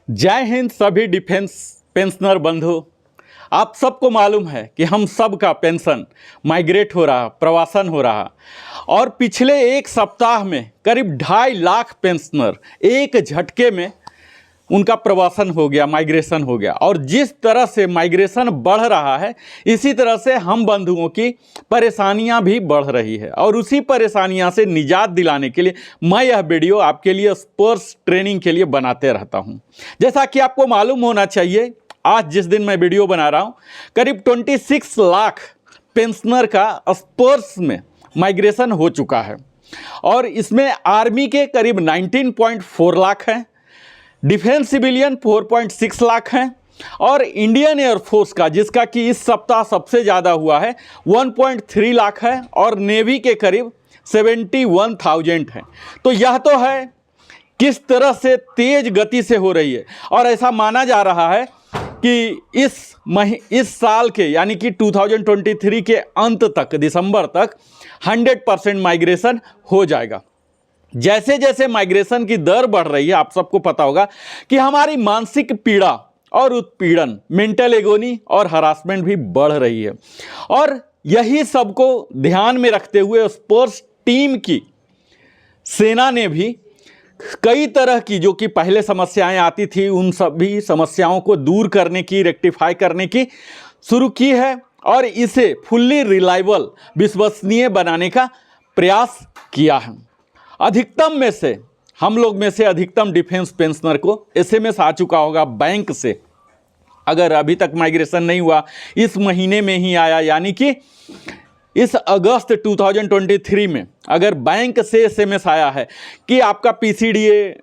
जय हिंद सभी defence pensioner बंधु। आप सबको मालूम है कि हम सब का पेंशन माइग्रेट हो रहा, प्रवासन हो रहा और पिछले एक सप्ताह में करीब 2.5 लाख पेंशनर एक झटके में उनका प्रवासन हो गया, माइग्रेशन हो गया। और जिस तरह से माइग्रेशन बढ़ रहा है इसी तरह से हम बंधुओं की परेशानियां भी बढ़ रही है और उसी परेशानियां से निजात दिलाने के लिए मैं यह वीडियो आपके लिए स्पर्श ट्रेनिंग के लिए बनाते रहता हूं। जैसा कि आपको मालूम होना चाहिए, आज जिस दिन मैं वीडियो बना रहा हूं करीब 26 लाख पेंशनर का स्पर्श में माइग्रेशन हो चुका है और इसमें आर्मी के करीब 19.4 लाख हैं, डिफेंस सिविलियन 4.6 लाख हैं और इंडियन एयरफोर्स का, जिसका कि इस सप्ताह सबसे ज़्यादा हुआ है, 1.3 लाख है और नेवी के करीब 71,000 हैं। तो यह तो है किस तरह से तेज गति से हो रही है और ऐसा माना जा रहा है कि इस साल के यानी कि 2023 के अंत तक, दिसंबर तक 100% माइग्रेशन हो जाएगा। जैसे जैसे माइग्रेशन की दर बढ़ रही है, आप सबको पता होगा कि हमारी मानसिक पीड़ा और उत्पीड़न, मेंटल एगोनी और हरासमेंट भी बढ़ रही है। और यही सबको ध्यान में रखते हुए स्पर्श टीम की सेना ने भी कई तरह की जो कि पहले समस्याएं आती थी उन सभी समस्याओं को दूर करने की, रेक्टिफाई करने की शुरू की है और इसे फुल्ली रिलायबल, विश्वसनीय बनाने का प्रयास किया है। अधिकतम में से, हम लोग में से अधिकतम डिफेंस पेंशनर को एसएमएस आ चुका होगा बैंक से। अगर अभी तक माइग्रेशन नहीं हुआ, इस महीने में ही आया, यानी कि इस अगस्त 2023 में अगर बैंक से एसएमएस आया है कि आपका पीसीडीए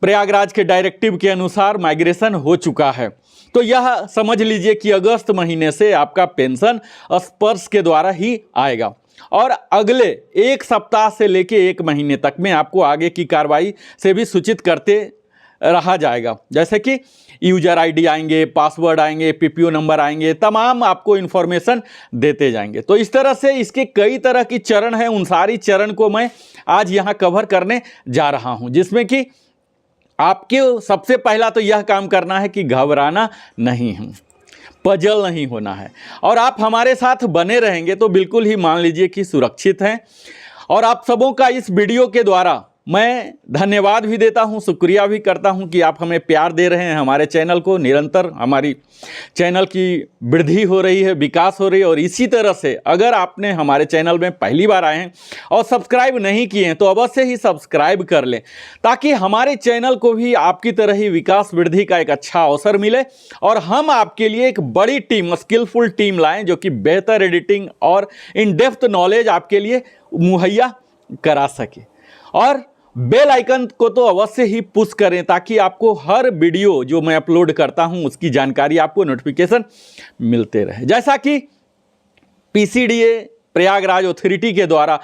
प्रयागराज के डायरेक्टिव के अनुसार माइग्रेशन हो चुका है, तो यह समझ लीजिए कि अगस्त महीने से आपका पेंशन स्पर्श के द्वारा ही आएगा और अगले एक सप्ताह से लेके एक महीने तक में आपको आगे की कार्रवाई से भी सूचित करते रहा जाएगा। जैसे कि यूजर आईडी आएंगे, पासवर्ड आएंगे, पीपीओ नंबर आएंगे, तमाम आपको इन्फॉर्मेशन देते जाएंगे। तो इस तरह से इसके कई तरह की चरण हैं, उन सारी चरण को मैं आज यहाँ कवर करने जा रहा हूँ, जिसमें कि आपके सबसे पहला तो यह काम करना है कि घबराना नहीं है, पजल नहीं होना है और आप हमारे साथ बने रहेंगे तो बिल्कुल ही मान लीजिए कि सुरक्षित हैं। और आप सबों का इस वीडियो के द्वारा मैं धन्यवाद भी देता हूं, शुक्रिया भी करता हूं कि आप हमें प्यार दे रहे हैं। हमारे चैनल को निरंतर, हमारी चैनल की वृद्धि हो रही है, विकास हो रही है। और इसी तरह से अगर आपने हमारे चैनल में पहली बार आए हैं और सब्सक्राइब नहीं किए हैं तो अवश्य ही सब्सक्राइब कर लें, ताकि हमारे चैनल को भी आपकी तरह ही विकास वृद्धि का एक अच्छा अवसर मिले और हम आपके लिए एक बड़ी टीम, स्किलफुल टीम लाएं जो कि बेहतर एडिटिंग और इन डेप्थ नॉलेज आपके लिए मुहैया करा सके। और बेल आइकन को तो अवश्य ही पुश करें ताकि आपको हर वीडियो जो मैं अपलोड करता हूं उसकी जानकारी, आपको नोटिफिकेशन मिलते रहे। जैसा कि पीसीडीए प्रयागराज अथॉरिटी के द्वारा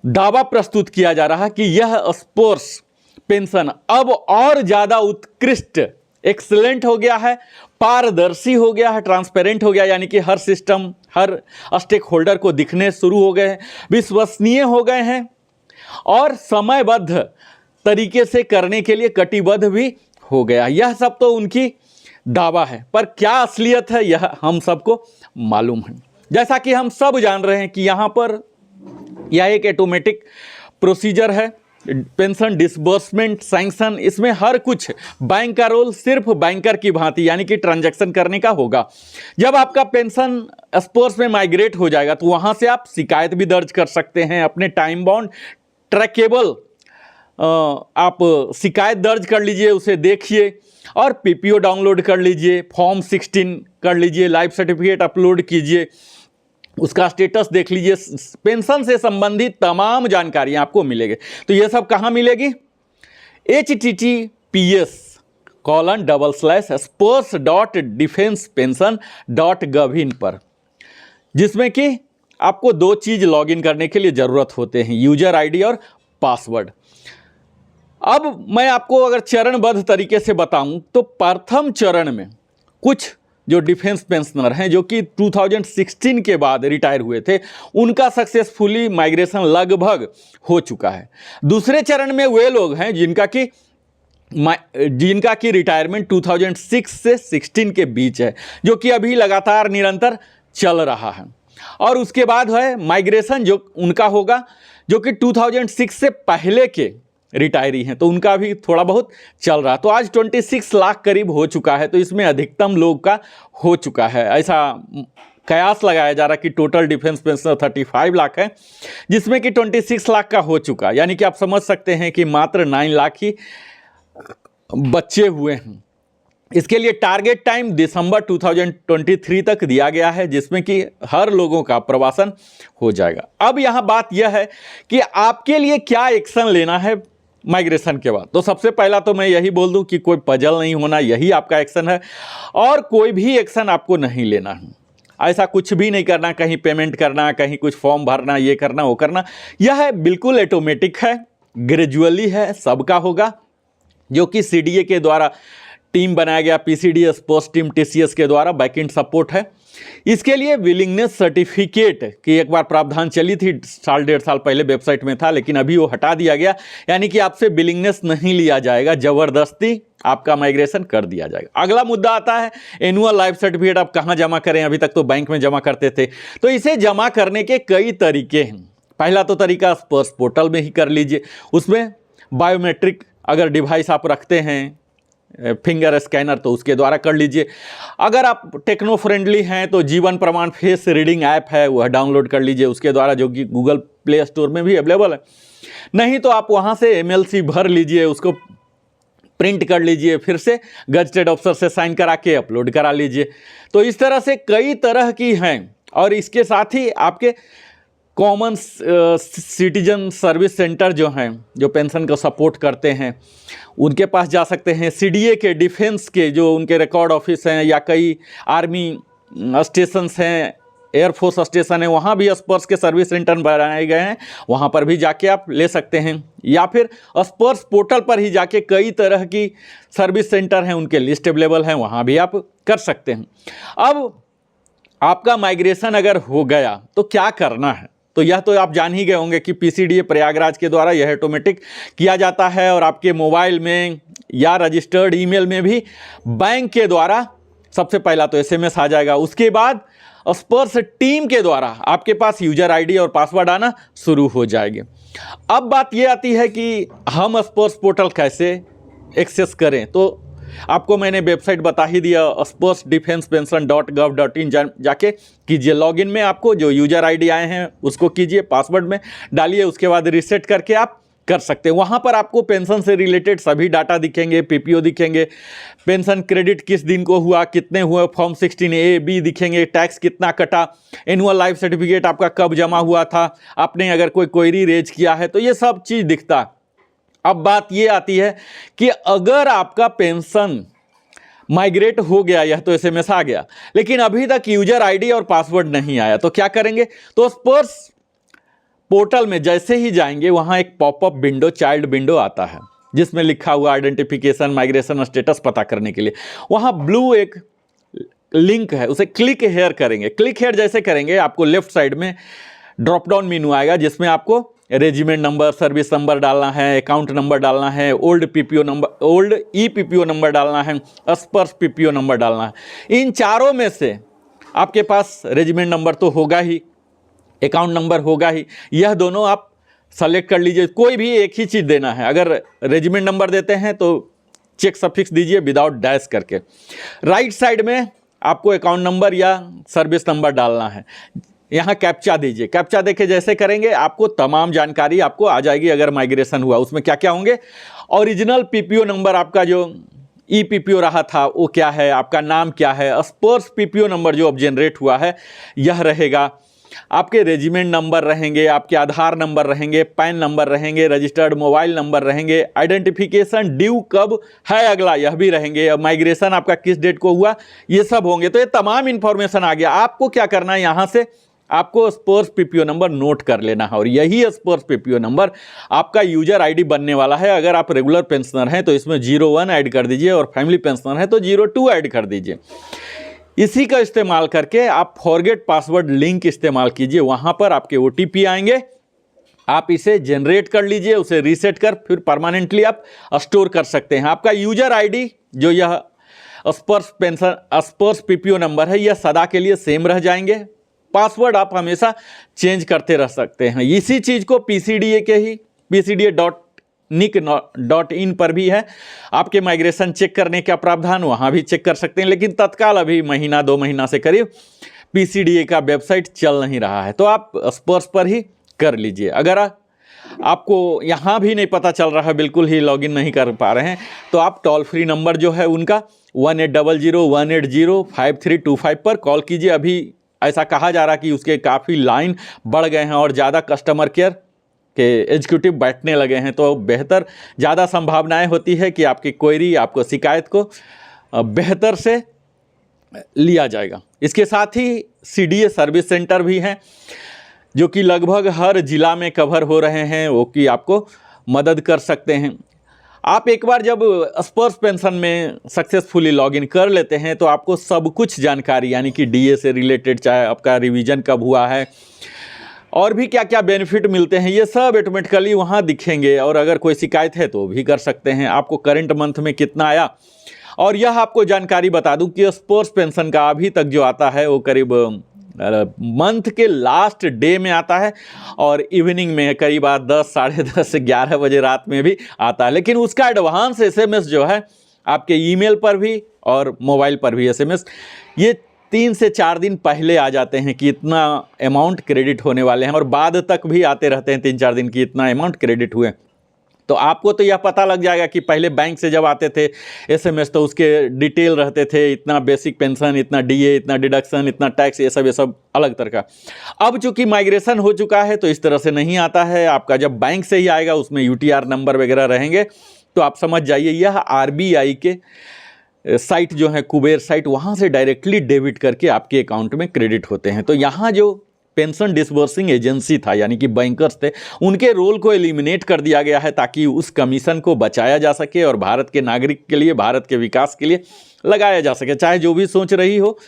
दावा प्रस्तुत किया जा रहा है कि यह स्पर्श पेंशन अब और ज़्यादा उत्कृष्ट, एक्सीलेंट हो गया है, पारदर्शी हो गया है, ट्रांसपेरेंट हो गया, यानी कि हर सिस्टम, हर स्टेक होल्डर को दिखने शुरू हो गए हैं, विश्वसनीय हो गए हैं और समयबद्ध तरीके से करने के लिए कटिबद्ध भी हो गया। यह सब तो उनकी दावा है, पर क्या असलियत है यह हम सबको मालूम है। जैसा कि हम सब जान रहे हैं कि यहाँ पर यह एक ऑटोमेटिक प्रोसीजर है, पेंशन डिसबर्समेंट सैंक्शन, इसमें हर कुछ बैंक का रोल सिर्फ बैंकर की भांति यानी कि ट्रांजैक्शन करने का होगा। जब आपका पेंशन स्पर्श में माइग्रेट हो जाएगा तो वहाँ से आप शिकायत भी दर्ज कर सकते हैं, अपने टाइम बाउंड ट्रैकेबल आप शिकायत दर्ज कर लीजिए, उसे देखिए और पीपीओ डाउनलोड कर लीजिए, फॉर्म 16 कर लीजिए, लाइफ सर्टिफिकेट अपलोड कीजिए, उसका स्टेटस देख लीजिए, पेंशन से संबंधित तमाम जानकारियां आपको मिलेगी। तो ये सब कहाँ मिलेगी? https://spurs.defensepension.gov पर, जिसमें कि आपको 2 चीज़ लॉगिन करने के लिए ज़रूरत होते हैं, यूजर आईडी और पासवर्ड। अब मैं आपको अगर चरणबद्ध तरीके से बताऊं तो प्रथम चरण में कुछ जो डिफेंस पेंशनर हैं जो कि 2016 के बाद रिटायर हुए थे, उनका सक्सेसफुली माइग्रेशन लगभग हो चुका है। दूसरे चरण में वे लोग हैं जिनका कि जिनका कि रिटायरमेंट 2006 से 16 के बीच है, जो कि अभी लगातार निरंतर चल रहा है। और उसके बाद है माइग्रेशन, जो उनका होगा जो कि 2006 से पहले के रिटायरी हैं, तो उनका भी थोड़ा बहुत चल रहा। तो आज 26 लाख करीब हो चुका है, तो इसमें अधिकतम लोग का हो चुका है। ऐसा कयास लगाया जा रहा कि टोटल डिफेंस पेंशनर 35 लाख है, जिसमें कि 26 लाख का हो चुका। यानी कि आप समझ सकते हैं कि मात्र 9 लाख ही बच्चे हुए हैं। इसके लिए टारगेट टाइम दिसंबर 2023 तक दिया गया है, जिसमें कि हर लोगों का प्रवासन हो जाएगा। अब यहाँ बात यह है कि आपके लिए क्या एक्शन लेना है माइग्रेशन के बाद। तो सबसे पहला तो मैं यही बोल दूं कि कोई पजल नहीं होना, यही आपका एक्शन है, और कोई भी एक्शन आपको नहीं लेना है। ऐसा कुछ भी नहीं करना, कहीं पेमेंट करना, कहीं कुछ फॉर्म भरना, ये करना वो करना, यह बिल्कुल ऑटोमेटिक है, ग्रेजुअली है, सबका होगा, जो कि सीडीए के द्वारा टीम बनाया गया, पीसीडी स्पोर्ट्स टीम टीसीएस के द्वारा बैकएंड सपोर्ट है। इसके लिए विलिंगनेस सर्टिफिकेट की एक बार प्रावधान चली थी, 1.5 साल पहले वेबसाइट में था, लेकिन अभी वो हटा दिया गया। यानी कि आपसे विलिंगनेस नहीं लिया जाएगा, जबरदस्ती आपका माइग्रेशन कर दिया जाएगा। अगला मुद्दा आता है एनुअल लाइफ सर्टिफिकेट। आप कहाँ जमा करें? अभी तक तो बैंक में जमा करते थे, तो इसे जमा करने के कई तरीके हैं। पहला तो तरीका स्पर्श पोर्टल में ही कर लीजिए। उसमें बायोमेट्रिक अगर डिवाइस आप रखते हैं, फिंगर स्कैनर, तो उसके द्वारा कर लीजिए। अगर आप टेक्नो फ्रेंडली हैं तो जीवन प्रमाण फेस रीडिंग ऐप है, वह डाउनलोड कर लीजिए उसके द्वारा, जो कि गूगल प्ले स्टोर में भी अवेलेबल है। नहीं तो आप वहाँ से एमएलसी भर लीजिए, उसको प्रिंट कर लीजिए, फिर से गजटेड ऑफिसर से साइन करा के अपलोड करा लीजिए। तो इस तरह से कई तरह की हैं। और इसके साथ ही आपके कॉमन सिटीजन सर्विस सेंटर जो हैं, जो पेंशन को सपोर्ट करते हैं, उनके पास जा सकते हैं। सीडीए के डिफेंस के जो उनके रिकॉर्ड ऑफिस हैं, या कई आर्मी स्टेशंस हैं, एयरफोर्स स्टेशन है, वहाँ भी स्पर्श के सर्विस सेंटर बनाए गए हैं, वहाँ पर भी जाके आप ले सकते हैं। या फिर स्पर्श पोर्टल पर ही जाके कई तरह की सर्विस सेंटर हैं, उनके लिस्ट अवेलेबल हैं, वहाँ भी आप कर सकते हैं। अब आपका माइग्रेशन अगर हो गया तो क्या करना है? तो यह तो आप जान ही गए होंगे कि पीसीडीए प्रयागराज के द्वारा यह ऑटोमेटिक किया जाता है, और आपके मोबाइल में या रजिस्टर्ड ईमेल में भी बैंक के द्वारा सबसे पहला तो एसएमएस आ जाएगा। उसके बाद स्पर्श टीम के द्वारा आपके पास यूजर आईडी और पासवर्ड आना शुरू हो जाएंगे। अब बात यह आती है कि हम स्पर्श पोर्टल कैसे एक्सेस करें। तो आपको मैंने वेबसाइट बता ही दिया, spurcedefensepension.gov.in जाके कीजिए। लॉगिन में आपको जो यूजर आईडी आए हैं उसको कीजिए, पासवर्ड में डालिए, उसके बाद रीसेट करके आप कर सकते हैं। वहाँ पर आपको पेंशन से रिलेटेड सभी डाटा दिखेंगे, पीपीओ दिखेंगे, पेंशन क्रेडिट किस दिन को हुआ, कितने हुए, फॉर्म 16A B दिखेंगे, टैक्स कितना कटा, एनुअल लाइफ सर्टिफिकेट आपका कब जमा हुआ था, आपने अगर कोई क्वेरी रेज किया है, तो ये सब चीज़ दिखता। अब बात ये आती है कि अगर आपका पेंशन माइग्रेट हो गया, यह तो एसएमएस आ गया, लेकिन अभी तक यूजर आईडी और पासवर्ड नहीं आया, तो क्या करेंगे? तो स्पर्श पोर्टल में जैसे ही जाएंगे, वहां एक पॉपअप विंडो, चाइल्ड विंडो आता है, जिसमें लिखा हुआ आइडेंटिफिकेशन माइग्रेशन स्टेटस पता करने के लिए। वहां ब्लू एक लिंक है, उसे क्लिक हेयर करेंगे। क्लिक हेयर जैसे करेंगे, आपको लेफ्ट साइड में ड्रॉप डाउन मेनू आएगा, जिसमें आपको रेजिमेंट नंबर, सर्विस नंबर डालना है, अकाउंट नंबर डालना है, ओल्ड पीपीओ नंबर, ओल्ड ई पीपीओ नंबर डालना है, स्पर्श पीपीओ नंबर डालना है। इन चारों में से आपके पास रेजिमेंट नंबर तो होगा ही, अकाउंट नंबर होगा ही, यह दोनों आप सेलेक्ट कर लीजिए। कोई भी एक ही चीज़ देना है। अगर रेजिमेंट नंबर देते हैं तो चेक सफिक्स दीजिए विदाउट डैश करके। राइट साइड में आपको अकाउंट नंबर या सर्विस नंबर डालना है। यहाँ कैप्चा दीजिए। कैप्चा देके जैसे करेंगे, आपको तमाम जानकारी आपको आ जाएगी। अगर माइग्रेशन हुआ, उसमें क्या क्या होंगे, ओरिजिनल पीपीओ नंबर, आपका जो ई पीपीओ रहा था वो क्या है, आपका नाम क्या है, स्पर्श पीपीओ नंबर जो अब जनरेट हुआ है यह रहेगा, आपके रेजिमेंट नंबर रहेंगे, आपके आधार नंबर रहेंगे, पैन नंबर रहेंगे, रजिस्टर्ड मोबाइल नंबर रहेंगे, आइडेंटिफिकेशन ड्यू कब है अगला यह भी रहेंगे, अब माइग्रेशन आपका किस डेट को हुआ, ये सब होंगे। तो ये तमाम इंफॉर्मेशन आ गया। आपको क्या करना है, यहाँ से आपको स्पर्श पीपीओ नंबर नोट कर लेना है, और यही स्पर्श पीपीओ नंबर आपका यूजर आईडी बनने वाला है। अगर आप रेगुलर पेंशनर हैं तो इसमें 01 ऐड कर दीजिए, और फैमिली पेंशनर है तो 02 ऐड कर दीजिए। इसी का इस्तेमाल करके आप फॉरगेट पासवर्ड लिंक इस्तेमाल कीजिए। वहाँ पर आपके OTP आएंगे, आप इसे जनरेट कर लीजिए, उसे रीसेट कर फिर परमानेंटली आप स्टोर कर सकते हैं। आपका यूजर आईडी जो यह स्पर्श पीपीओ नंबर है, यह सदा के लिए सेम रह जाएंगे। पासवर्ड आप हमेशा चेंज करते रह सकते हैं। इसी चीज़ को PCDA के ही PCDA.nic.in पर भी है, आपके माइग्रेशन चेक करने का प्रावधान, वहाँ भी चेक कर सकते हैं। लेकिन तत्काल अभी महीना 2 महीना से करीब PCDA का वेबसाइट चल नहीं रहा है, तो आप स्पर्श पर ही कर लीजिए। अगर आपको यहाँ भी नहीं पता चल रहा है, बिल्कुल ही लॉगिन नहीं कर पा रहे हैं, तो आप टोल फ्री नंबर जो है उनका 1800-180-5325 पर कॉल कीजिए। अभी ऐसा कहा जा रहा कि उसके काफ़ी लाइन बढ़ गए हैं और ज़्यादा कस्टमर केयर के एग्जीक्यूटिव बैठने लगे हैं, तो बेहतर ज़्यादा संभावनाएं होती है कि आपकी क्वेरी, आपको शिकायत को बेहतर से लिया जाएगा। इसके साथ ही CDA सर्विस सेंटर भी हैं जो कि लगभग हर जिला में कवर हो रहे हैं, वो कि आपको मदद कर सकते हैं। आप एक बार जब स्पर्श पेंशन में सक्सेसफुली लॉगिन कर लेते हैं तो आपको सब कुछ जानकारी, यानी कि DA से रिलेटेड, चाहे आपका रिवीजन कब हुआ है और भी क्या क्या बेनिफिट मिलते हैं, ये सब ऑटोमेटिकली वहाँ दिखेंगे। और अगर कोई शिकायत है तो भी कर सकते हैं। आपको करंट मंथ में कितना आया, और यह आपको जानकारी बता दूं कि स्पर्श पेंशन का अभी तक जो आता है वो करीब मंथ के लास्ट डे में आता है और इवनिंग में करीब 10, साढ़े 10, 11 बजे रात में भी आता है। लेकिन उसका एडवांस SMS जो है आपके ईमेल पर भी और मोबाइल पर भी SMS, ये 3 से 4 दिन पहले आ जाते हैं कि इतना अमाउंट क्रेडिट होने वाले हैं, और बाद तक भी आते रहते हैं 3-4 दिन की इतना अमाउंट क्रेडिट हुए। तो आपको तो यह पता लग जाएगा कि पहले बैंक से जब आते थे SMS तो उसके डिटेल रहते थे, इतना बेसिक पेंशन, इतना DA, इतना डिडक्शन, इतना टैक्स, ये सब अलग तरह का। अब चूंकि माइग्रेशन हो चुका है तो इस तरह से नहीं आता है। आपका जब बैंक से ही आएगा उसमें UTR नंबर वगैरह रहेंगे, तो आप समझ जाइए यह RBI के साइट जो है, कुबेर साइट, वहाँ से डायरेक्टली डेबिट करके आपके अकाउंट में क्रेडिट होते हैं। तो यहाँ जो पेंशन डिसबर्सिंग एजेंसी था, यानी कि बैंकर्स थे, उनके रोल को एलिमिनेट कर दिया गया है ताकि उस कमीशन को बचाया जा सके और भारत के नागरिक के लिए, भारत के विकास के लिए लगाया जा सके, चाहे जो भी सोच रही हो।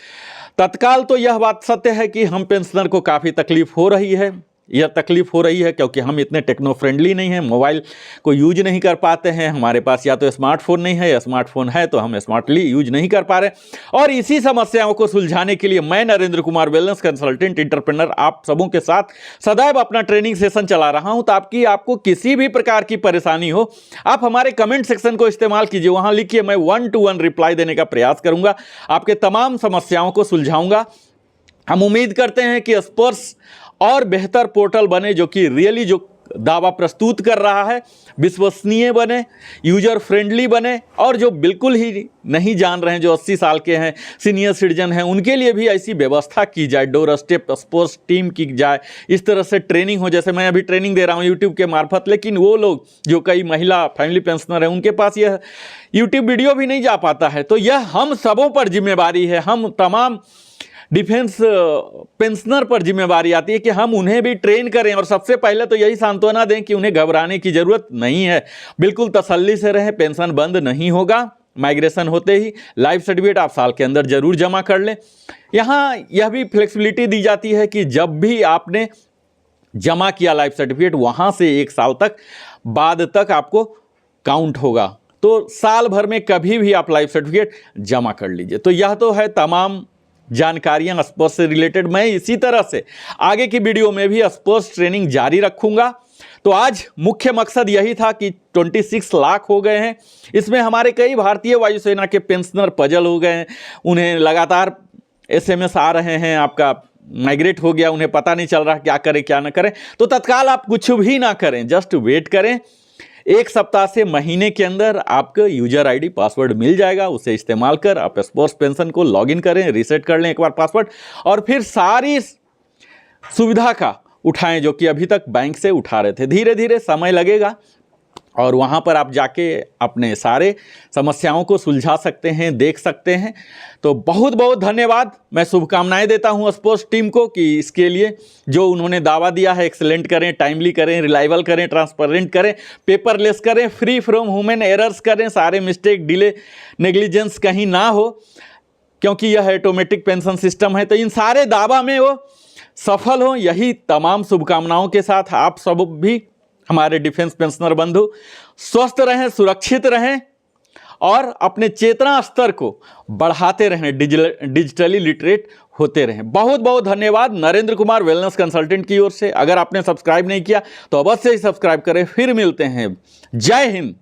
तत्काल तो यह बात सत्य है कि हम पेंशनर को काफ़ी तकलीफ हो रही है। यह तकलीफ हो रही है क्योंकि हम इतने टेक्नो फ्रेंडली नहीं हैं, मोबाइल को यूज नहीं कर पाते हैं, हमारे पास या तो स्मार्टफोन नहीं है या स्मार्टफोन है तो हम स्मार्टली यूज नहीं कर पा रहे। और इसी समस्याओं को सुलझाने के लिए मैं Narendra Kumar, wellness consultant, entrepreneur, आप सबों के साथ सदैव अपना ट्रेनिंग सेशन चला रहा हूं। ताकि आपको किसी भी प्रकार की परेशानी हो, आप हमारे कमेंट सेक्शन को इस्तेमाल कीजिए, वहां लिखिए, मैं 1-to-1 रिप्लाई देने का प्रयास करूंगा, आपके तमाम समस्याओं को सुलझाऊंगा। हम उम्मीद करते हैं कि स्पर्श और बेहतर पोर्टल बने जो कि रियली जो दावा प्रस्तुत कर रहा है विश्वसनीय बने, यूजर फ्रेंडली बने, और जो बिल्कुल ही नहीं जान रहे हैं, जो 80 साल के हैं, सीनियर सिटीजन हैं, उनके लिए भी ऐसी व्यवस्था की जाए, डोर स्टेप स्पोर्ट्स टीम की जाए, इस तरह से ट्रेनिंग हो। जैसे मैं अभी ट्रेनिंग दे रहा हूँ यूट्यूब के मार्फत, लेकिन वो लोग जो कई महिला फैमिली पेंशनर हैं उनके पास यह यूट्यूब वीडियो भी नहीं जा पाता है। तो यह हम सबों पर जिम्मेवारी है, हम तमाम डिफेंस पेंशनर पर जिम्मेवारी आती है कि हम उन्हें भी ट्रेन करें। और सबसे पहले तो यही सांत्वना दें कि उन्हें घबराने की ज़रूरत नहीं है, बिल्कुल तसल्ली से रहें, पेंशन बंद नहीं होगा। माइग्रेशन होते ही लाइफ सर्टिफिकेट आप साल के अंदर जरूर जमा कर लें। यहाँ यह भी फ्लेक्सिबिलिटी दी जाती है कि जब भी आपने जमा किया लाइफ सर्टिफिकेट, वहाँ से 1 साल तक बाद तक आपको काउंट होगा। तो साल भर में कभी भी आप लाइफ सर्टिफिकेट जमा कर लीजिए। तो यह तो है तमाम जानकारियां स्पर्श से रिलेटेड। मैं इसी तरह से आगे की वीडियो में भी स्पर्श ट्रेनिंग जारी रखूंगा। तो आज मुख्य मकसद यही था कि 26 लाख हो गए हैं, इसमें हमारे कई भारतीय वायुसेना के पेंशनर पजल हो गए हैं, उन्हें लगातार SMS आ रहे हैं, आपका माइग्रेट हो गया, उन्हें पता नहीं चल रहा क्या करें क्या ना करें। तो तत्काल आप कुछ भी ना करें, जस्ट वेट करें। 1 सप्ताह से महीने के अंदर आपको यूजर आईडी पासवर्ड मिल जाएगा, उसे इस्तेमाल कर आप स्पर्श पेंशन को लॉगिन करें, रीसेट कर लें एक बार पासवर्ड, और फिर सारी सुविधा का उठाएं जो कि अभी तक बैंक से उठा रहे थे। धीरे धीरे समय लगेगा और वहाँ पर आप जाके अपने सारे समस्याओं को सुलझा सकते हैं, देख सकते हैं। तो बहुत बहुत धन्यवाद। मैं शुभकामनाएं देता हूँ स्पर्श टीम को कि इसके लिए जो उन्होंने दावा दिया है एक्सेलेंट करें, टाइमली करें, रिलायबल करें, ट्रांसपेरेंट करें, पेपरलेस करें, फ्री फ्रॉम ह्यूमन एरर्स करें, सारे मिस्टेक, डिले, नेग्लिजेंस कहीं ना हो, क्योंकि यह ऑटोमेटिक पेंशन सिस्टम है। तो इन सारे दावा में वो सफल हों, यही तमाम शुभकामनाओं के साथ आप सब भी हमारे डिफेंस पेंशनर बंधु स्वस्थ रहें, सुरक्षित रहें और अपने चेतना स्तर को बढ़ाते रहें, डिजिटली लिटरेट होते रहें। बहुत बहुत धन्यवाद नरेंद्र कुमार वेलनेस कंसल्टेंट की ओर से। अगर आपने सब्सक्राइब नहीं किया तो अवश्य ही सब्सक्राइब करें। फिर मिलते हैं। जय हिंद।